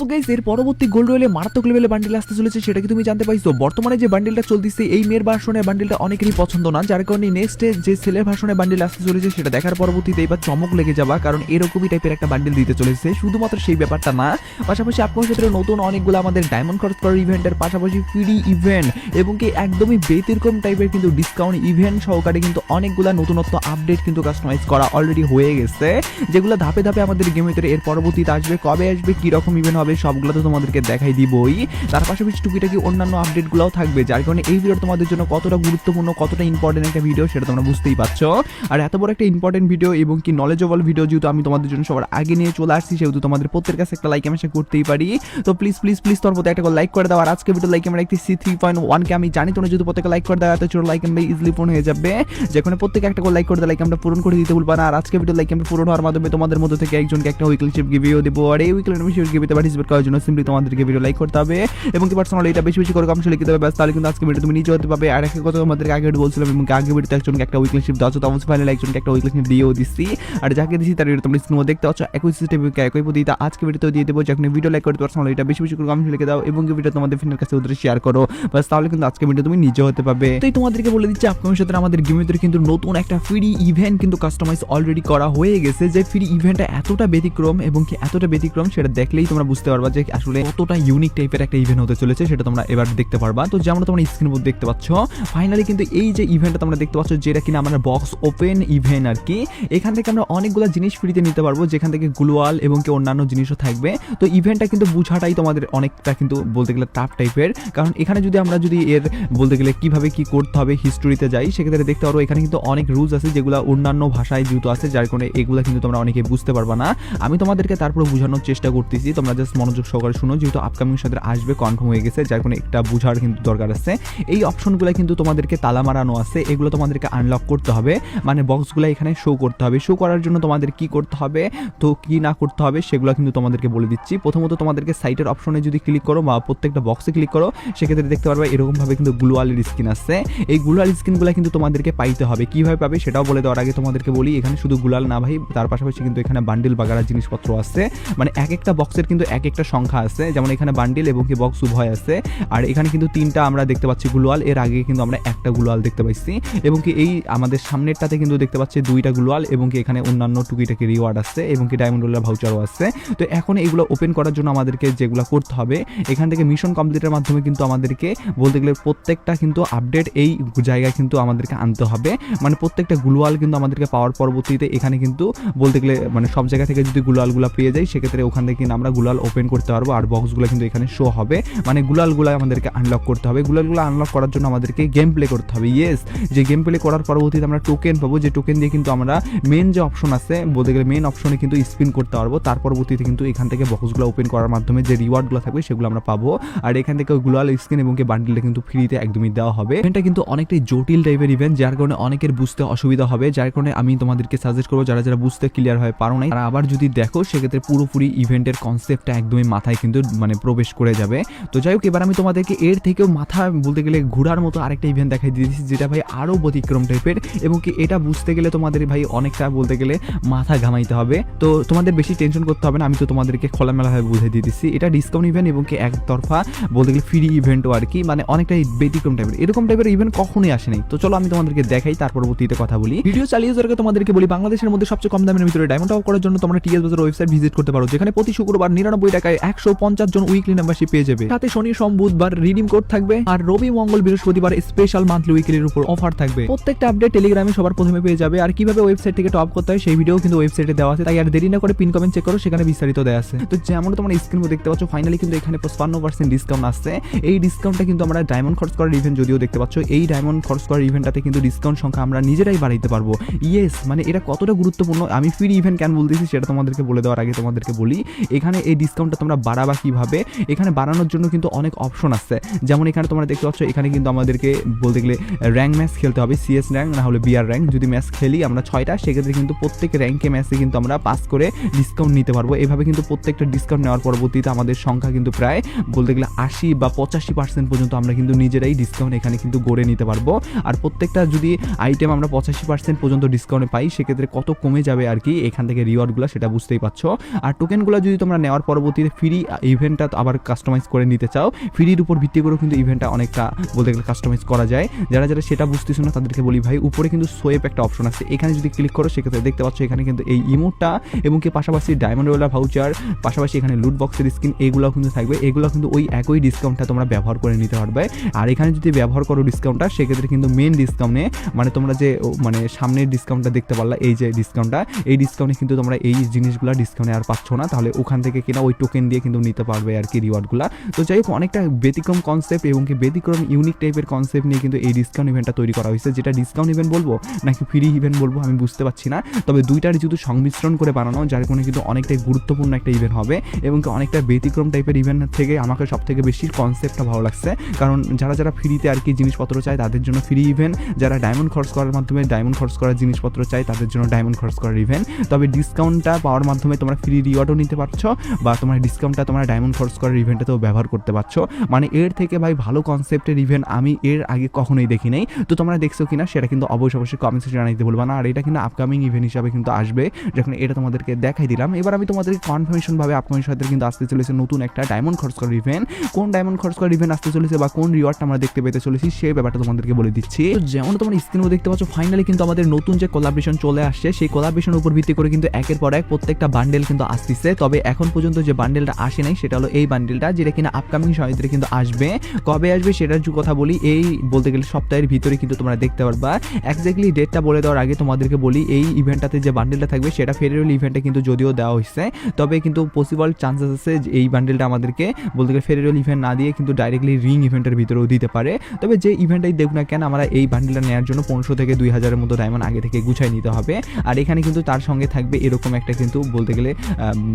তো গাইস এর পরবর্তী গোল্ড রয়েলে মারাত্মক লেভেলে বান্ডিল আসতে চলেছে, সেটা কি তুমি জানতে পাইছো? বর্তমানে যে বান্ডিলটা চলতেছে এই মেয়ের ভার্সনের বান্ডিলটা অনেকেরই পছন্দ না, যার কারণে নেক্সট যে ছেলের ভার্সনের বান্ডিল আসতে চলেছে সেটা দেখার পরবর্তীতে এবার চমক লেগে যাবা, কারণ এরকমই টাইপের একটা বান্ডিল দিতে চলেছে। শুধুমাত্র সেই ব্যাপারটা না, পাশাপাশি আপনার ক্ষেত্রে নতুন অনেকগুলো আমাদের ডায়মন্ড খরচ করার ইভেন্টের পাশাপাশি ফ্রি ইভেন্ট এবং কি একদমই ব্যতিক্রম টাইপের কিন্তু ডিসকাউন্ট ইভেন্ট সহকারে কিন্তু অনেকগুলো নতুনত্ব আপডেট কিন্তু কাস্টমাইজ করা অলরেডি হয়ে গেছে, যেগুলো ধাপে ধাপে আমাদের গেমের ভিতরে এর পরবর্তীতে আসবে। কবে আসবে, কি রকম ইভেন্ট হবে, সবগুলো তো তোমাদেরকে দেখাই দিবই। তার পাশাপাশি টুকিটাকি অন্যান্য আপডেটগুলোও থাকবে, যার কারণে এই ভিডিও তোমাদের জন্য কতটা গুরুত্বপূর্ণ, কতটা ইম্পর্টেন্ট একটা ভিডিও সেটা তোমরা বুঝতেই পারছো। আর এত বড় একটা ইম্পর্টেন্ট ভিডিও এবং কি নলেজেবল ভিডিও যেহেতু আমি তোমাদের জন্য সবার আগে নিয়ে চলে আসছি, সেহেতু তোমাদের প্রত্যেকের কাছে একটা লাইক আমি আশা করতেই পারি। তো প্লিজ প্লিজ প্লিজ তোর মধ্যে একটা লাইক করে দাও। আর আজকে ভিডিও লাইক আমরা দেখতেছি 3.1 কে। আমি জানি তোমরা যদি প্রত্যেকে লাইক করে দাও এত ছোট লাইক আমরা ইজিলি পূরণ হয়ে যাবে, যেখানে প্রত্যেকে একটা লাইক করে দাও, লাইক আমরা পূরণ করে দিতে ভুলবা না। আর আজকে ভিডিও লাইক আমরা পূরণ হওয়ার মাধ্যমে তোমাদের মধ্যে থেকে একজনকে একটা উইকলি শিপ গিভেও দেবো। আর এই উইকলি শিপ গিভেতে পার্টিসিপেট করার জন্য সিম্পলি তোমাদেরকে ভিডিও লাইক করতে হবে এবং কি পার্সোনালি এটা বেশি বেশি করে কমেন্টে লিখে দেবে, ব্যাস তাহলে কিন্তু আজকে ভিডিও তুমি নিজে হতে পারবে। আর একটা কথা তোমাদেরকে আগে বলছিলাম এবং আগে ভিডিওতে একজনকে একটা উইকলি শিপ দাও, তো অবশ্যই ফাইনালি একজনকে একটা উইকলি শিপ দিয়েও দিচ্ছি। আর যাকে দিচ্ছি তার ভিডিও তোমরা স্ক্রিনে দেখতে পাচ্ছ, একই সিস্টেমে একই পদ্ধতিতে আজকে ভিডিওতেও দিয়ে দেবো, যখন ভিডিও লাইক করতে পার্সোনালি এটা বেশি বেশি করে কমেন্টে লিখে দাও এবং কি ভিডিও তোমাদের ফ্রেন্ডের কাছে ওদের শেয়ার করো, ব্যাস তাহলে কিন্তু আজকে ভিডিও তুমি নিজে হতে পারবে। তো তোমাদেরকে বলে দিচ্ছি আপকামিং সাথে আমাদের গেমের ভিতরে কিন্তু নতুন একটা ফ্রি ইভেন্ট কিন্তু কাস্টমাইজ অলরেডি করা হয়ে গেছে, যে ফ্রি ইভেন্টটা এতটা ব্যতিক্রম এবং কি এতটা ব্যতিক্রম সেটা দেখলেই তোমরা বুঝতে পারবা যে আসলে কতটা ইউনিক টাইপের একটা ইভেন্ট হতে চলেছে, সেটা তোমরা এবার দেখতে পারবা। তো যেমন তোমরা স্ক্রিনের মধ্যে দেখতে পাচ্ছ, ফাইনালি কিন্তু এই যে ইভেন্টটা তোমরা দেখতে পাচ্ছ, যেটা কিনা আমরা বক্স ওপেন ইভেন্ট আর কি, এখান থেকে আমরা অনেকগুলো জিনিস ফ্রিতে নিতে পারবো, যেখান থেকে গ্লোয়াল এবং কি অন্যান্য জিনিসও থাকবে। তো ইভেন্টটা কিন্তু বুঝাটাই তোমাদের অনেকটা কিন্তু বলতে গেলে টাফ টাইপের, কারণ এখানে যদি আমরা এর বলতে গেলে কিভাবে কি করতে হবে হিস্টোরিতে যাই, সেক্ষেত্রে দেখতে পারবো এখানে কিন্তু অনেক রুলস আছে যেগুলো অন্যান্য ভাষায় যেহেতু আছে, যার কারণে এগুলো কিন্তু তোমরা অনেকে বুঝতে পারবা না। আমি তোমাদেরকে তারপরে বোঝানোর চেষ্টা করতেছি, তোমরা জাস্ট মনোযোগ সহকারে শুনো, যেহেতু আপকামিং সাথে আসবে কনফার্ম হয়ে গেছে, যার কারণে একটা বোঝার কিন্তু দরকার আছে। এই অপশনগুলো কিন্তু তোমাদেরকে তালা মারানো আছে, এগুলো তোমাদেরকে আনলক করতে হবে, মানে বক্সগুলো এখানে শো করতে হবে। শো করার জন্য তোমাদের কি করতে হবে, তো কি না করতে হবে সেগুলো কিন্তু তোমাদেরকে বলে দিচ্ছি। প্রথমত তোমাদেরকে সাইটের অপশনে যদি ক্লিক করো বা প্রত্যেকটা বক্সে ক্লিক করো, সেক্ষেত্রে দেখতে পারবে এরকমভাবে কিন্তু গ্লোয়ালের স্কিন আসছে। এই গ্লোয়াল স্কিনগুলো কিন্তু তোমাদেরকে পাইতে হবে, কিভাবে পাবে সেটাও বলে দেওয়ার আগে তোমাদেরকে বলি, এখানে শুধু গ্লোয়াল না ভাই, তার পাশাপাশি কিন্তু এখানে বান্ডিল বাগারা জিনিসপত্র আছে, মানে এক একটা বক্সের কিন্তু এক একটা সংখ্যা আছে, যেমন এখানে বান্ডিল এবং কি বক্স উভয় আছে। আর এখানে কিন্তু তিনটা আমরা দেখতে পাচ্ছি গ্লোয়াল, এর আগে কিন্তু আমরা একটা গ্লোয়াল দেখতে পাচ্ছি এবং কি এই আমাদের সামনেরটাতে কিন্তু দেখতে পাচ্ছি দুইটা গ্লোয়াল এবং কি এখানে অন্যান্য টুকিটাকি রিওয়ার্ড আছে এবং কি ডায়মন্ড রোলার ভাউচারও আছে। তো এখন এগুলো ওপেন করার জন্য আমাদেরকে যেগুলো করতে হবে, এখান থেকে মিশন কমপ্লিটের মাধ্যমে কিন্তু আমাদেরকে বলতে গেলে প্রত্যেকটা কিন্তু আপডেট এই জায়গায় কিন্তু আমাদেরকে আনতে হবে, মানে প্রত্যেকটা গ্লোয়াল কিন্তু আমাদেরকে পাওয়ার পরবর্তীতে এখানে কিন্তু বলতে গেলে মানে সব জায়গা থেকে যদি গ্লোয়ালগুলো পেয়ে যাই, সেক্ষেত্রে ওখান থেকে কিন্তু আমরা গ্লোয়াল ওপেন করতে পারবো আর বক্সগুলো কিন্তু এখানে শো হবে, মানে গ্লোয়ালগুলো আমাদেরকে আনলক করতে হবে। গ্লোয়ালগুলো আনলক করার জন্য আমাদেরকে গেম প্লে করতে হবে, ইয়েস, যে গেম প্লে করার পরবর্তীতে আমরা টোকেন পাবো, যে টোকেন দিয়ে কিন্তু আমরা মেন যে অপশন আছে বলতে গেলে মেন অপশনে কিন্তু স্পিন করতে পারবো, তার পরবর্তীতে কিন্তু এখান থেকে বক্সগুলো ওপেন করার মাধ্যমে যে রিওয়ার্ডগুলো থাকবে সেগুলো আমরা পাবো। আর এখান থেকে গ্লোয়াল স্কিন এবং বান্ডিলটা কিন্তু ফ্রিতে একদমই দেওয়া হবে। এটা কিন্তু অনেকটাই জটিল টাইপের ইভেন্ট, যার কারণে অনেকের বুঝতে অসুবিধা হবে, যার কারণে আমি তোমাদেরকে সাজেস্ট করবো যারা যারা বুঝতে ক্লিয়ার হয় পারো নাই, আর আবার যদি দেখো সেক্ষেত্রে পুরোপুরি ইভেন্টের কনসেপ্টটা একদমই মাথায় কিন্তু মানে প্রবেশ করে যাবে। তো যাই হোক, এবার আমি তোমাদেরকে এর থেকেও মাথা বলতে গেলে ঘোরার মতো আরেকটা ইভেন্ট দেখাই দিয়েছি, যেটা ভাই আরো ব্যতিক্রম টাইপের এবং কি এটা বুঝতে গেলে তোমাদের ভাই অনেকটা বলতে গেলে মাথা ঘামাইতে হবে। তো তোমাদের বেশি টেনশন করতে হবে না, আমি তো তোমাদেরকে খোলামেলাভাবে বুঝিয়ে দিয়ে দিচ্ছি। এটা ডিসকাউন্ট ইভেন্ট এবং কি একতরফা বলতে গেলে ফ্রি ইভেন্টও আর কি, মানে অনেকটাই ব্যতিক্রম টাইপের, এরকম টাইপের ইভেন্ট কখনোই আসেনি। তো চলো আমি তোমাদেরকে দেখাই, তার পরবর্তীতে কথা বলি। ভিডিও চালিয়ে যাওয়ার আগে তোমাদেরকে বলি, বাংলাদেশের মধ্যে সবচেয়ে কম দামের ভিতরে ডায়মন্ড টপ করার জন্য তোমরা টিএস বাজার ওয়েবসাইট ভিজিট করতে পারো, যেখানে প্রতি শুক্রবার 99 টাকায় 150 জন উইকলি মেম্বারশিপ পেয়ে যাবে, সাথে শনি সোম বুধবার রিডিম কোড থাকবে, আর রবি মঙ্গল বৃহস্পতিবার স্পেশাল মান্থলি উইকলির উপর অফার থাকবে। প্রত্যেকটা আপডেট টেলিগ্রামে সবার প্রথমে পেয়ে যাবে, আর কিভাবে ওয়েবসাইট থেকে টপ করতে হয় সেই ভিডিও কিন্তু ওয়েবসাইটে দেওয়া আছে, তাই আর দেরি না করে পিন কমেন্ট চেক করো, সেখানে বিস্তারিত দেওয়া আছে। তো যেমন তোমরা স্ক্রিনে দেখতে পাচ্ছ, ফাইনালি কিন্তু এখানে 55% ডিসকাউন্ট আসছে। এই ডিসকাউন্টটা কিন্তু আমরা ডায়মন্ড খরচ করার ইভেন্ট যদিও দেখতে পাচ্ছ, এই ডায়মন্ড খরচ করার ইভেন্টটাতে কিন্তু ডিসকাউন্ট সংখ্যা আমরা নিজেরাই বাড়াইতে পারবো, ইয়েস, মানে এটা কতটা গুরুত্বপূর্ণ। আমি ফ্রি ইভেন্ট কেন বলতেছি সেটা তোমাদেরকে বলে দেওয়ার আগে তোমাদেরকে বলি, এখানে এই ডিসকাউন্টটা তোমরা বাড়াবা কিভাবে। এখানে বাড়ানোর জন্য কিন্তু অনেক অপশন আছে, যেমন এখানে তোমরা দেখতে পাচ্ছ, এখানে কিন্তু আমাদেরকে বলতে গেলে র্যাঙ্ক ম্যাচ খেলতে হবে, সিএস র্যাঙ্ক না হলে বিআর র্যাঙ্ক। যদি ম্যাচ খেলি আমরা 6টা, সেক্ষেত্রে কিন্তু প্রত্যেক র্যাঙ্কে ম্যাচে কিন্তু আমরা পাস করে ডিসকাউন্ট নিতে পারবো। এভাবে কিন্তু প্রত্যেকটা ডিসকাউন্ট নেওয়ার পরবর্তীতে আমাদের সংখ্যা কিন্তু প্রায় বলতে গেলে 80 বা 85% পর্যন্ত আমরা কিন্তু নিজেরাই ডিসকাউন্ট এখানে কিন্তু গড়ে নিতে পারবো। আর প্রত্যেকটা যদি আইটেম আমরা 85% পর্যন্ত ডিসকাউন্টে পাই, সেক্ষেত্রে কত কমে যাবে আর কি এখান থেকে রিওয়ার্ডগুলো, সেটা বুঝতেই পারছো। আর টোকেনগুলো যদি তোমরা নেওয়ার পরবর্তী পরবর্তীতে ফ্রি ইভেন্টটা আবার কাস্টমাইজ করে নিতে চাও, ফ্রির উপর ভিত্তি করেও কিন্তু ইভেন্টটা অনেকটা বলতে গেলে কাস্টমাইজ করা যায়। যারা যারা সেটা বুঝতেছো না তাদেরকে বলি ভাই, উপরে কিন্তু সোয়েপ একটা অপশন আছে, এখানে যদি ক্লিক করো সেক্ষেত্রে দেখতে পাচ্ছ এখানে কিন্তু এই ইমোটটা এবং কি পাশাপাশি ডায়মন্ড রোলার ভাউচার, পাশাপাশি এখানে লুট বক্সের স্কিন এগুলো কিন্তু থাকবে। এগুলো কিন্তু ওই একই ডিসকাউন্টটা তোমরা ব্যবহার করে নিতে পারবে। আর এখানে যদি ব্যবহার করো ডিসকাউন্টটা সেক্ষেত্রে কিন্তু মেন ডিসকাউন্টে মানে তোমরা যে মানে সামনের ডিসকাউন্টটা দেখতে পারলা, এই যে ডিসকাউন্টটা, এই ডিসকাউন্টে কিন্তু তোমরা এই জিনিসগুলো ডিসকাউন্টে আর পাচ্ছ না, তাহলে ওখান থেকে কিনা ওই টোকেন দিয়ে কিন্তু নিতে পারবে আর কি রিওয়ার্ডগুলো। তো যাই হোক অনেকটা ব্যতিক্রম কনসেপ্ট এবং কি ব্যতিক্রম ইউনিক টাইপের কনসেপ্ট নিয়ে কিন্তু এই ডিসকাউন্ট ইভেন্টটা তৈরি করা হয়েছে, যেটা ডিসকাউন্ট ইভেন্ট বলবো নাকি ফ্রি ইভেন্ট বলবো আমি বুঝতে পারছি না। তবে দুইটার যেহেতু সংমিশ্রণ করে বানানো, যার কারণে কিন্তু অনেকটাই গুরুত্বপূর্ণ একটা ইভেন্ট হবে এবং কি অনেকটা ব্যতিক্রম টাইপের ইভেন্ট থেকে আমাকে সব থেকে বেশি কনসেপ্টটা ভালো লাগছে। কারণ যারা যারা ফ্রিতে আর কি জিনিসপত্র চায় তাদের জন্য ফ্রি ইভেন্ট, যারা ডায়মন্ড খরচ করার মাধ্যমে ডায়মন্ড খরচ করার জিনিসপত্র চায় তাদের জন্য ডায়মন্ড খরচ করার ইভেন্ট। তবে ডিসকাউন্টটা পাওয়ার মাধ্যমে তোমরা ফ্রি রিওয়ার্ডও নিতে পারছো বা তোমার ডিসকাউন্টটা তোমরা ডায়মন্ড খরচ করার ইভেন্টটাতেও ব্যবহার করতে পারছো। মানে এর থেকে ভাই ভালো কনসেপ্টের ইভেন্ট আমি এর আগে কখনোই দেখি নাই। তো তোমরা দেখছো কিনা সেটা কিন্তু অবশ্যই কমেন্ট সেকশনে জানাইতে বলবা না। আর এটা কিন্তু আপকামিং ইভেন্ট হিসাবে কিন্তু আসবে, যখন এটা তোমাদেরকে দেখাই দিলাম। এবার আমি তোমাদেরকে কনফার্মেশন ভাবে আপনাদের সাথে কিন্তু আসতে চলেছে নতুন একটা ডায়মন্ড খরচ করার ইভেন্ট। কোন ডায়মন্ড খরচ করার ইভেন্ট আসতে চলেছে বা কোন রিওয়ার্ডটা আমরা দেখতে পেতে চলেছি সেই ব্যাপারটা তোমাদেরকে বলে দিচ্ছি। যেমন তোমরা স্ক্রিনে দেখতে পাচ্ছ ফাইনালি কিন্তু আমাদের নতুন যে কোলাবরেশন চলে আসছে, সেই কোলাবরেশনের উপর ভিত্তি করে কিন্তু একের পর এক প্রত্যেকটা বান্ডেল কিন্তু আসতেছে। তবে এখন পর্যন্ত যে বান্ডেলটা আসে নাই সেটা হলো এই বান্ডেলটা, যেটা কিনা আপকামিং সময়তে কিন্তু আসবে। কবে আসবে সেটার যে কথা বলি, এই বলতে গেলে সপ্তাহের ভিতরে কিন্তু তোমরা দেখতে পারবা। এক্স্যাক্টলি ডেটটা বলে দেওয়ার আগে তোমাদেরকে বলি, এই ইভেন্টটাতে যে বান্ডেলটা থাকবে সেটা ফেডারেল ইভেন্টে কিন্তু যদিও দেওয়া হয়েছে, তবে কিন্তু পসিবল চান্সেস আছে যে এই বান্ডেলটা আমাদেরকে বলতে গেলে ফেডারেল ইভেন্ট না দিয়ে কিন্তু ডাইরেক্টলি রিং ইভেন্টের ভিতরেও দিতে পারে। তবে যে ইভেন্টটাই দেখ না কেন আমরা এই বান্ডেলটা নেওয়ার জন্য 1500 থেকে 2000-এর মতো ডায়মন্ড আগে থেকে গুছাই নিতে হবে। আর এখানে কিন্তু তার সঙ্গে থাকবে এরকম একটা কিন্তু বলতে গেলে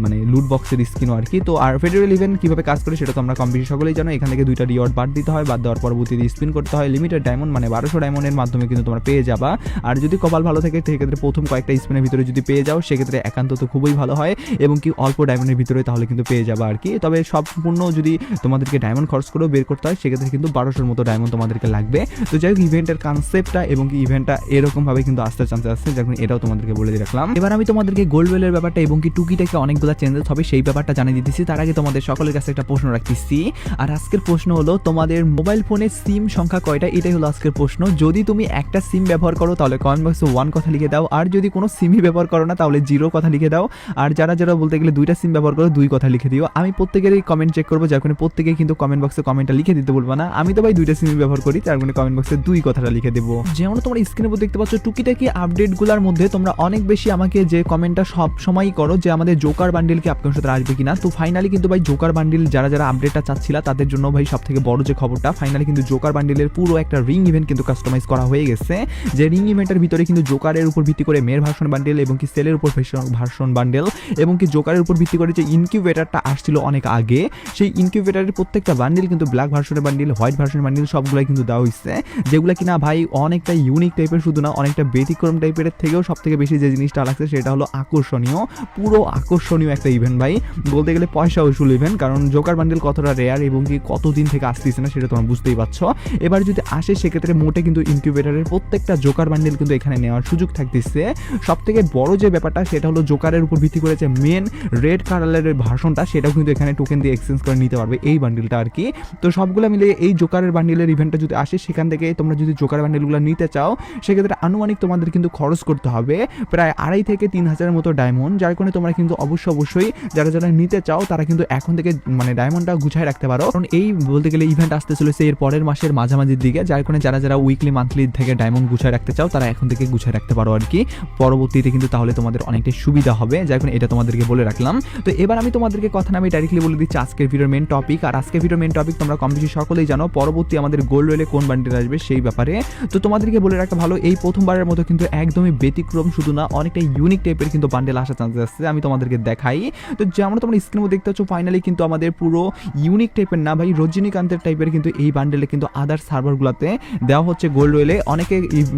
মানে লুট বক্সের স্কিনও আর কি। তো আর ফেডারেল ইভেন্ট কীভাবে কাজ করে সেটা তো আমরা কম বেশি সকলেই জানো। এখান থেকে দুইটা রিওয়ার্ড বাদ দিতে হয়, বাদ দেওয়ার পরবর্তীতে স্পিন করতে হয়। লিমিটেড ডায়মন্ড মানে 1200 ডায়মন্ডের মাধ্যমে কিন্তু তোমরা পেয়ে যাবা। আর যদি কপাল ভালো থাকে সেক্ষেত্রে প্রথম কয়েকটা স্পিনের ভিতরে যদি পেয়ে যাও সেক্ষেত্রে একান্ত তো খুবই ভালো হয় এবং কি অল্প ডায়মন্ডের ভিতরে তাহলে কিন্তু পেয়ে যাবা আর কি। তবে সম্পূর্ণ যদি তোমাদেরকে ডায়মন্ড খরচ করেও বের করতে হয় সেক্ষেত্রে কিন্তু 1200-এর মতো ডায়মন্ড তোমাদেরকে লাগবে। তো যাই হোক ইভেন্টের কনসেপ্টটা এবং কি ইভেন্টটা এরকমভাবে কিন্তু আসতে চান্সেস আছে, যখন এটাও তোমাদেরকে বলে দিয়ে রাখলাম। এবার আমি তোমাদেরকে গোল্ড ওয়েলের ব্যাপারটা এবং কি টুকিটাকে অনেকগুলো চেঞ্জেস হবে সেই ব্যাপারটা জানিয়ে দিতেছি। তার আগে তোমাদের সকলের কাছে একটা প্রশ্ন রাখতেছি, আর আজকের প্রশ্ন হলো তোমাদের মোবাইল ফোনের সিম সংখ্যা কয়টা, এটাই হলো আজকের প্রশ্ন। যদি তুমি একটা সিম ব্যবহার করো তাহলে কমেন্ট বক্সে 1 কথা লিখে দাও, আর যদি কোনো সিমই ব্যবহার করো না তাহলে 0 কথা লিখে দাও। আর যারা যারা বলতে গেলে দুইটা সিম ব্যবহার করো 2 কথা লিখে দিও। আমি প্রত্যেকেরই কমেন্ট চেক করবো, যার কারণে প্রত্যেকেই কিন্তু কমেন্ট বক্সে কমেন্টটা লিখে দিতে বলবো না। আমি তো ভাই দুইটা সিম ব্যবহার করি, তার কারণে কমেন্ট বক্সে 2 কথাটা লিখে দেবো। যেমন তোমরা স্ক্রিনের উপর দেখতে পাচ্ছ টুকিটাকি আপডেটগুলোর মধ্যে তোমরা অনেক বেশি আমাকে যে কমেন্টটা সব সময়ই করো যে আমাদের জোকার বান্ডেল কি আপনার সাথে আসবে কিনা। তো ফাইনালি কিন্তু ভাই জোকার বান্ডেল যারা যারা আপডেটটা চাচ্ছিলা তাদের জন্য ভাই সব থেকে বড় যে খবরটা, ফাইনালি কিন্তু জোকার বান্ডেলের পুরো একটা রিং ইভেন্ট কিন্তু কাস্টমাইজ করা হয়ে গেছে। যে রিং ইভেন্টের ভিতরে কিন্তু জোকারের উপর ভিত্তি করে মেয়ের ভার্সন বান্ডেল এবং কি সেলের উপর ভার্সন বান্ডেল এবং কি জোকারের উপর ভিত্তি করে যে ইনকিউবেটারটা আসছিল অনেক আগে, সেই ইনকিউবেটারের প্রত্যেকটা বান্ডেল কিন্তু ব্ল্যাক ভার্সনের বান্ডেল, হোয়াইট ভার্সনের বান্ডেল সবগুলাই কিন্তু দেওয়া হয়েছে, যেগুলো কিনা ভাই অনেকটা ইউনিক টাইপের, শুধু না অনেকটা ব্যতিক্রম টাইপের থেকেও সব থেকে বেশি যে জিনিসটা লাগছে সেটা হলো আকর্ষণীয়, পুরো আকর্ষণীয় একটা ইভেন্ট ভাই, বলতে গেলে পয়সা উসুল ইভেন্ট। কারণ জোকার বান্ডেল কতটা রেয়ার এবং কি কতদিন থেকে আসতেছে না সেটা তোমরা বুঝতেই পারছো। এবার যদি আসে সেক্ষেত্রে মোটে কিন্তু ইনকিউবেটারের প্রত্যেকটা জোকার বান্ডেল কিন্তু এখানে নেওয়ার সুযোগ থাকতেছে। সব থেকে বড় যে ব্যাপারটা সেটা হলো জোকারের উপর ভিত্তি করে যে মেন রেড কালারের ভার্সনটা সেটাও কিন্তু এখানে টোকেন দিয়ে এক্সচেঞ্জ করে নিতে পারবে এই বান্ডেলটা আর কি। তো সবগুলো মিলে এই জোকারের বান্ডেলের ইভেন্টটা যদি আসে সেখান থেকে তোমরা যদি জোকার বান্ডেলগুলো নিতে চাও সেক্ষেত্রে আনুমানিক তোমাদের কিন্তু খরচ করতে হবে প্রায় 2,500 থেকে 3,000-এর মতো ডায়মন্ড, যার কারণে তোমরা কিন্তু অবশ্যই যারা যারা নিতে চাও তারা কিন্তু এখন থেকে মানে ডায়মন্ডটা গুছায় রাখতে পারো। কারণ এই বলতে গেলে ইভেন্ট আসতে চলেছে এর পরের মাসের মাঝামাঝির দিকে, যার কারণে যারা যারা উইকলি মান্থলি থেকে ডায়মন্ড গুছায় রাখতে চাও তারা এখন থেকে গুছায় রাখতে পারো আর কি। পরবর্তীতে কিন্তু তাহলে তোমাদের অনেকটাই সুবিধা হবে, যার কারণে এটা তোমাদেরকে বলে রাখলাম। তো এবার আমি তোমাদেরকে কথা না আমি ডাইরেক্টলি বলে দিচ্ছি আজকের ভিডিওর মেন টপিক। আর আজকের ভিডিওর মেন টপিক তোমরা কম বেশি সকলেই জানো, পরবর্তী আমাদের গোল্ড রয়েলে কোন বান্ডেল আসবে সেই ব্যাপারে। তো তোমাদেরকে বলে রাখা ভালো, এই প্রথমবারের মতো কিন্তু একদমই ব্যতিক্রম, শুধু না অনেকটা ইউনিক টাইপের কিন্তু বান্ডেল আসার চান্সেস আছে, আমি তোমাদেরকে দেখাই। তো যেমন তোমরা স্ক্রিনে দেখতে পাচ্ছ ফাইনালি কিন্তু আমাদের পুরো ইউনিক টাইপের না ভাই রজনীকান্তের টাইপের কিন্তু এই বান্ডেলে কিন্তু আদার সার্ভারগুলোতে দেওয়া হচ্ছে গোল্ড রয়েলে, অনেকে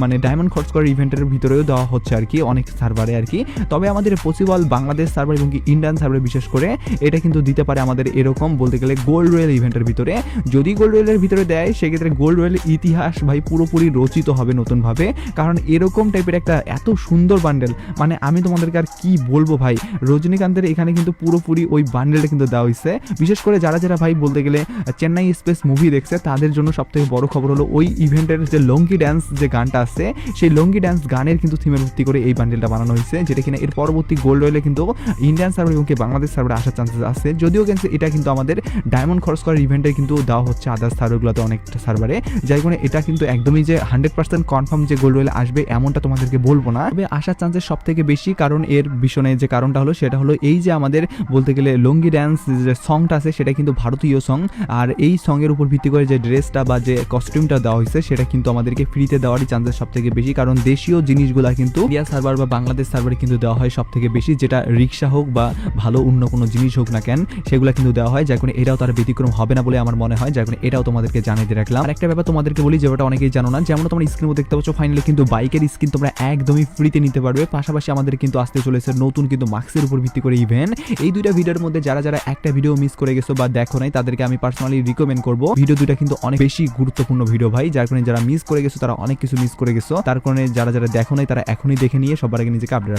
মানে ডায়মন্ড খরচ করার ইভেন্টের ভিতরেও দেওয়া হচ্ছে আর কি অনেক সার্ভারে আর কি। তবে আমাদের পসিবল বাংলাদেশ সার্ভার এবং কি ইন্ডিয়ান সার্ভারে বিশেষ করে এটা কিন্তু দিতে পারে আমাদের এরকম বলতে গেলে গোল্ড রয়েল ইভেন্টের ভিতরে। যদি গোল্ড রয়েলের ভিতরে দেয় সেক্ষেত্রে গোল্ড রয়েল ইতিহাস ভাই পুরোপুরি রচিত হবে নতুনভাবে, কারণ এরকম টাইপের একটা এত সুন্দর বান্ডেল মানে আমি তোমাদেরকে আর কি বলবো ভাই। রজনীকান্তের এখানে কিন্তু পুরোপুরি পুরোপুরি ওই বান্ডেলটা কিন্তু দেওয়া হয়েছে। বিশেষ করে যারা যারা ভাই বলতে গেলে চেন্নাই এক্সপ্রেস মুভি দেখছে তাদের জন্য সবথেকে বড় খবর হলো ওই ইভেন্টের যে লঙ্গি ড্যান্স যে গানটা আছে সেই লঙ্গি ড্যান্স গানের কিন্তু থিমের ভিত্তি করে এই বান্ডেলটা বানানো হয়েছে, যেটা কিনা এর পরবর্তী গোল্ড রয়েলে কিন্তু ইন্ডিয়ান সার্ভার এবং বাংলাদেশ সার্ভারে আসার চান্সেস আছে। যদিও কিন্তু এটা কিন্তু আমাদের ডায়মন্ড খরচ করার ইভেন্টে কিন্তু দেওয়া হচ্ছে আদার্স সার্ভারগুলোতে অনেকটা সার্ভারে, যাই কারণে এটা কিন্তু একদমই যে 100% কনফার্ম যে গোল্ড রয়েলে আসবে এমনটা তোমাদেরকে বলবো না, তবে আসার চান্সেস সব থেকে বেশি। কারণ এর পিছনে যে কারণটা হলো সেটা হলো এই যে আমাদের বলতে গেলে লঙ্গি ড্যান্স যে সংটা আছে সেটা কিন্তু ভারতীয় সং, আর এই সঙ্গের উপর ভিত্তি করে যে ড্রেসটা বা যে কস্টিউমটা দেওয়া হয়েছে সেটা কিন্তু আমাদেরকে ফ্রিতে দেওয়ারই চান্সেস সব থেকে বেশি। কারণ দেশীয় জিনিসগুলা কিন্তু ইন্ডিয়া সার্ভার বা বাংলাদেশ সার্ভারে কিন্তু দেওয়া হয় সব থেকে বেশি, যেটা রিক্সা হোক বা ভালো অন্য কোনো জিনিস হোক না কেন সেগুলো কিন্তু দেওয়া হয়, যার কারণে এটাও তার ব্যতিক্রম হবে না বলে আমার মনে হয়, যার কারণে এটাও তোমাদেরকে জানিয়ে দিয়ে রাখলাম। আর একটা ব্যাপার তোমাদেরকে বলি যেটা অনেকেই জানো না, যেমন তোমরা স্ক্রিনে দেখতে পাচ্ছ ফাইনালি কিন্তু বাইকের স্কিন তোমরা একদমই ফ্রিতে নিতে পারবে। পাশাপাশি আমাদের কিন্তু আসতে চলেছে নতুন কিন্তু মাস্কের উপর ভিত্তি করে ইভেন্ট। এই দুইটা ভিডিওর মধ্যে যারা যারা একটা ভিডিও মিস করে গেছো বা দেখো নাই তাদেরকে আমি পার্সোনালি রিকমেন্ড করবো, ভিডিও দুইটা কিন্তু অনেক বেশি গুরুত্বপূর্ণ ভিডিও ভাই, যার কারণে যারা মিস করে গেছো তারা অনেক কিছু মিস করে গেছো, তার কারণে যারা যারা দেখো নাই তারা এখনই দেখে নিয়ে সবার আগে নিজেকে আপডেট